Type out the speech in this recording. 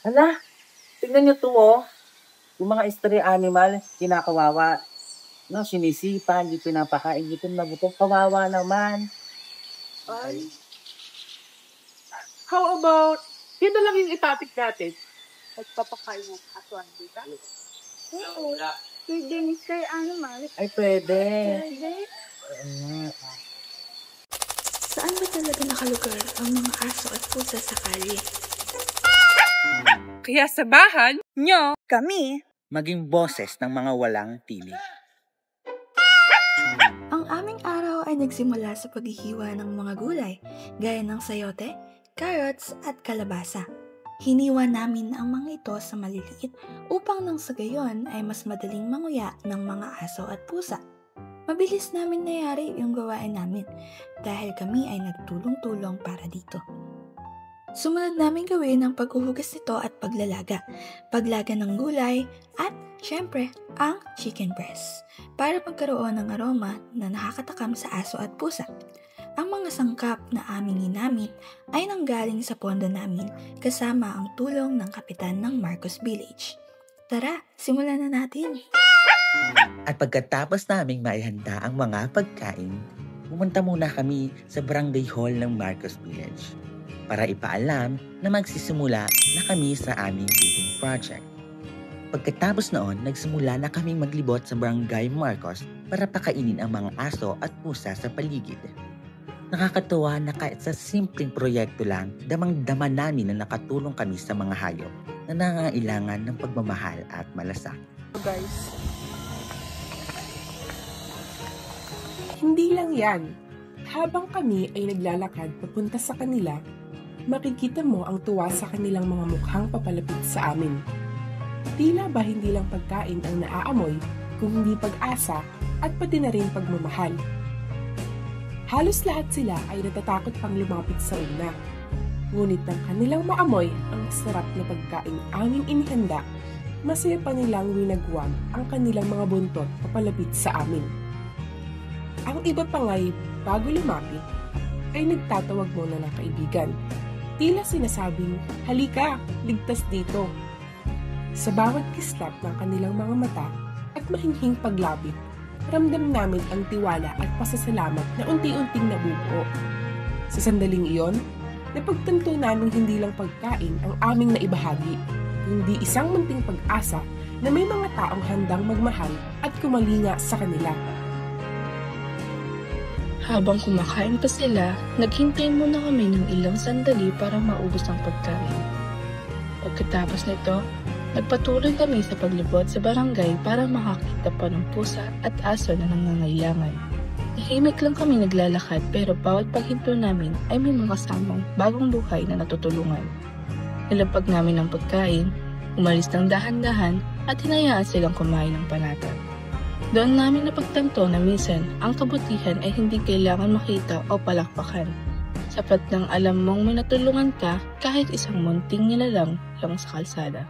Hala, tignan niyo to oh. Yung mga stray animal, kinakawawa. No, sinisipa, hindi pinapakain, hindi pinabutong, kawawa naman. Ay. How about, dito lang yung itopic natin. Nagpapakain mo kasuan dito? Oo. Pwede Mr. Animal. Ay, pwede. Pwede. Saan ba talaga nakalugar ang mga aso at pusa sa kalye? Kaya sabahan nyo Kami. Maging boses ng mga walang tinig. Ang aming araw ay nagsimula sa paghihiwa ng mga gulay, gaya ng sayote, carrots at kalabasa. Hiniwa namin ang mga ito sa maliliit upang nang sa gayon ay mas madaling manguya ng mga aso at pusa. Mabilis namin nayari yung gawain namin dahil kami ay nagtulong-tulong para dito. Sumunod namin gawin ang paghuhugas nito at paglaga ng gulay at syempre ang chicken breast para magkaroon ng aroma na nakakatakam sa aso at pusa. Ang mga sangkap na aming ginamit ay nanggaling sa pondo namin kasama ang tulong ng kapitan ng Marcos Village. Tara, simulan na natin! At pagkatapos naming maihanda ang mga pagkain, pumunta muna kami sa barangay hall ng Marcos Village para ipaalam na magsisimula na kami sa aming feeding project. Pagkatapos noon, nagsimula na kaming maglibot sa barangay Marcos para pakainin ang mga aso at pusa sa paligid. Nakakatuwa na kahit sa simpleng proyekto lang, damang-dama namin na nakatulong kami sa mga hayop na nangangailangan ng pagmamahal at malasakit. guys. Hindi lang yan. Habang kami ay naglalakad papunta sa kanila, makikita mo ang tuwa sa kanilang mga mukhang papalapit sa amin. Tila ba hindi lang pagkain ang naaamoy, kung hindi pag-asa at pati na rin pagmamahal. Halos lahat sila ay natatakot pang lumapit sa una. Ngunit ng kanilang maamoy ang sarap na pagkain aming inihanda, masaya pa nilang winagwag ang kanilang mga buntot papalapit sa amin. Ang iba pa nga'y bago lumapit, ay nagtatawag muna ng kaibigan. Tila sinasabing, halika, ligtas dito. Sa bawat kislap ng kanilang mga mata at mahinhing paglapit, ramdam namin ang tiwala at pasasalamat na unti-unting nabubuo. Sa sandaling iyon, napagtanto namin hindi lang pagkain ang aming naibahagi, kundi isang munting pag-asa na may mga taong handang magmahal at kumalinga sa kanila. Habang kumakain pa sila, naghintay muna kami ng ilang sandali para maubos ang pagkain. Pagkatapos nito, nagpatuloy kami sa paglibot sa barangay para makakita pa ng pusa at aso na nangangailangan. Tahimik lang kami naglalakad pero bawat paghinto namin ay may mga kasamang bagong buhay na natutulungan. Nilapag namin ang pagkain, umalis ng dahan-dahan at hinayaan silang kumain ng panatag. Doon namin napagtanto na minsan ang kabutihan ay hindi kailangan makita o palakpakan. Sapat nang alam mong may natulungan ka kahit isang munting nilalang lang sa kalsada.